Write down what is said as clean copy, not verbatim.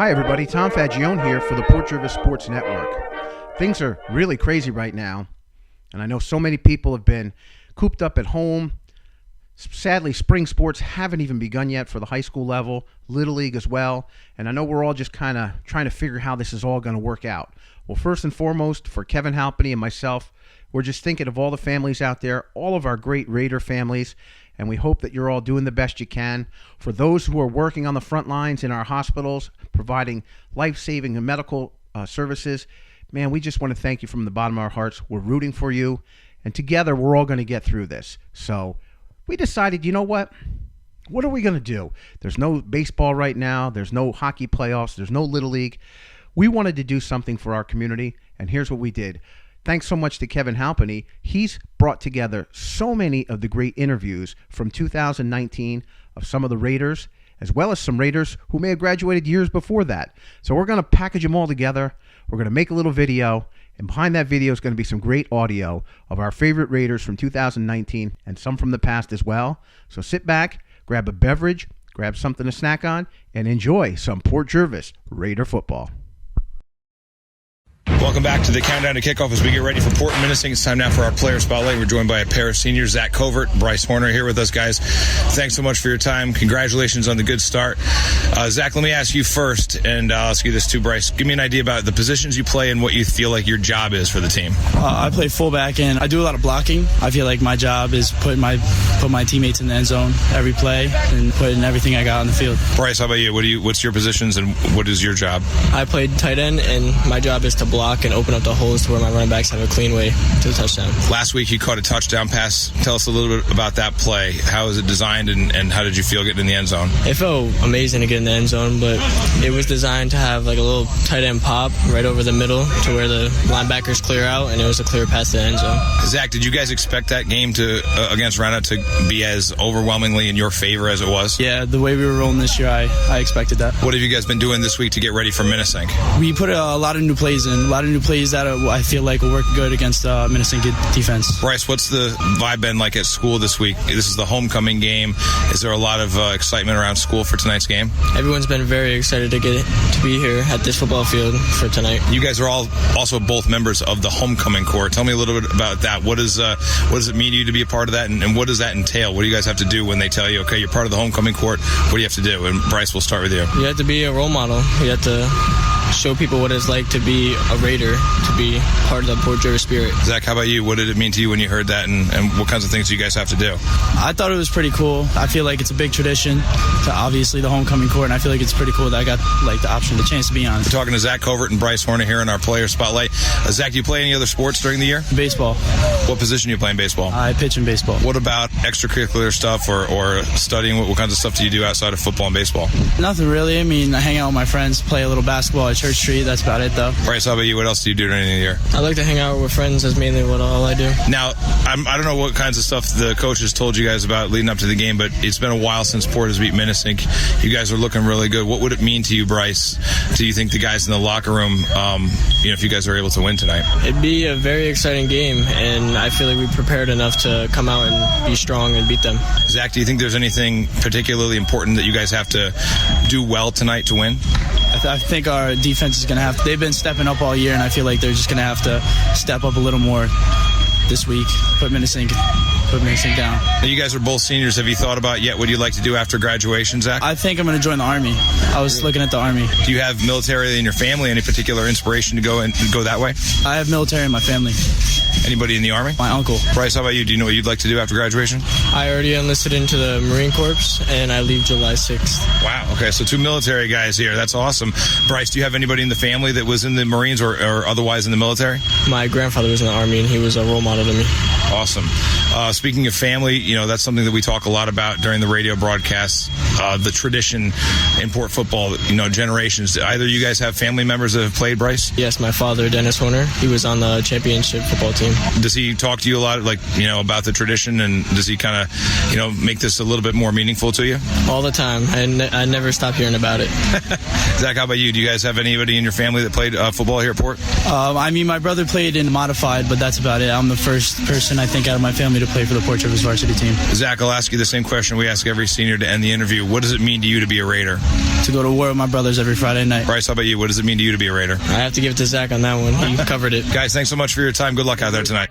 Hi everybody, Tom Faggione here for the Port Jervis Sports Network. Things are really crazy right now, and I know so many people have been cooped up at home. Sadly, spring sports haven't even begun yet for the high school level, Little League as well, and I know we're all just kind of trying to figure how this is all going to work out. Well, first and foremost, for Kelvin, Halpenny, and myself, we're just thinking of all the families out there, all of our great Raider families, and we hope that you're all doing the best you can. For those who are working on the front lines in our hospitals, providing life-saving and medical services, man, we just want to thank you from the bottom of our hearts. We're rooting for you, and together we're all going to get through this. So we decided, you know what? What are we going to do? There's no baseball right now. There's no hockey playoffs. There's no Little League. We wanted to do something for our community, and here's what we did. Thanks so much to Kelvin Halpenny. He's brought together so many of the great interviews from 2019 of some of the Raiders, as well as some Raiders who may have graduated years before that. So we're going to package them all together. We're going to make a little video, and behind that video is going to be some great audio of our favorite Raiders from 2019 and some from the past as well. So sit back, grab a beverage, grab something to snack on, and enjoy some Port Jervis Raider football. Welcome back to the Countdown to Kickoff as we get ready for Port Minnesing. It's time now for our player spotlight. We're joined by a pair of seniors, Zach Covert, Bryce Horner, here with us, guys. Thanks so much for your time. Congratulations on the good start. Zach, let me ask you first, and I'll ask you this too, Bryce. Give me an idea about the positions you play and what you feel like your job is for the team. I play fullback, and I do a lot of blocking. I feel like my job is put my teammates in the end zone every play and putting everything I got on the field. Bryce, how about you? What's your positions and what is your job? I played tight end, and my job is to block and open up the holes to where my running backs have a clean way to the touchdown. Last week you caught a touchdown pass. Tell us a little bit about that play. How was it designed, and how did you feel getting in the end zone? It felt amazing to get in the end zone, but it was designed to have like a little tight end pop right over the middle to where the linebackers clear out, and it was a clear pass to the end zone. Zach, did you guys expect that game to against Rana to be as overwhelmingly in your favor as it was? Yeah, the way we were rolling this year, I expected that. What have you guys been doing this week to get ready for Minnesing? We put a lot of new plays in, that I feel like will work good against Minnesing defense. Bryce, what's the vibe been like at school this week? This is the homecoming game. Is there a lot of excitement around school for tonight's game? Everyone's been very excited to be here at this football field for tonight. You guys are all also both members of the homecoming corps. Tell me a little bit about that. What does it mean to you to be a part of that, and what does that entail? What do you guys have to do when they tell you, okay, you're part of the homecoming corps? What do you have to do? And Bryce, we'll start with you. You have to be a role model. You have to show people what it's like to be a Raider, to be part of the Port Jervis spirit. Zach, how about you? What did it mean to you when you heard that, and what kinds of things do you guys have to do? I thought it was pretty cool. I feel like it's a big tradition to obviously the homecoming court, and I feel like it's pretty cool that I got like the chance to be on. We're talking to Zach Covert and Bryce Horner here in our player spotlight. Zach, do you play any other sports during the year? Baseball. What position do you play in baseball? I pitch in baseball. What about extracurricular stuff or studying? What kinds of stuff do you do outside of football and baseball? Nothing really. I mean, I hang out with my friends, play a little basketball at Church Street. That's about it, though. Bryce, how about you? What else do you do during the year? I like to hang out with friends. That's mainly all I do. Now, I don't know what kinds of stuff the coaches told you guys about leading up to the game, but it's been a while since Port has beat Minnesing. You guys are looking really good. What would it mean to you, Bryce? Do you think the guys in the locker room, if you guys are able to win tonight? It'd be a very exciting game, and I feel like we prepared enough to come out and be strong and beat them. Zach, do you think there's anything particularly important that you guys have to do well tonight to win? I think our defense is going to have – they've been stepping up all year, and I feel like they're just going to have to step up a little more this week, put Minnesing down. Now, you guys are both seniors. Have you thought about yet what you'd like to do after graduation, Zach? I think I'm going to join the Army. I was looking at the Army. Do you have military in your family? Any particular inspiration to go that way? I have military in my family. Anybody in the Army? My uncle. Bryce, how about you? Do you know what you'd like to do after graduation? I already enlisted into the Marine Corps, and I leave July 6th. Wow. Okay, so two military guys here. That's awesome. Bryce, do you have anybody in the family that was in the Marines or otherwise in the military? My grandfather was in the Army, and he was a role model to me. Awesome. Speaking of family, that's something that we talk a lot about during the radio broadcasts, the tradition in Port football, generations. Either you guys have family members that have played, Bryce? Yes, my father, Dennis Horner. He was on the championship football team. Does he talk to you a lot, about the tradition, and does he kind of, make this a little bit more meaningful to you? All the time. I never stop hearing about it. Zach, how about you? Do you guys have anybody in your family that played football here at Port? I mean, my brother played in modified, but that's about it. I'm the first person, I think, out of my family to play for the Port Jervis varsity team. Zach, I'll ask you the same question we ask every senior to end the interview. What does it mean to you to be a Raider? To go to war with my brothers every Friday night. Bryce, how about you? What does it mean to you to be a Raider? I have to give it to Zach on that one. He covered it. Guys, thanks so much for your time. Good luck out there tonight.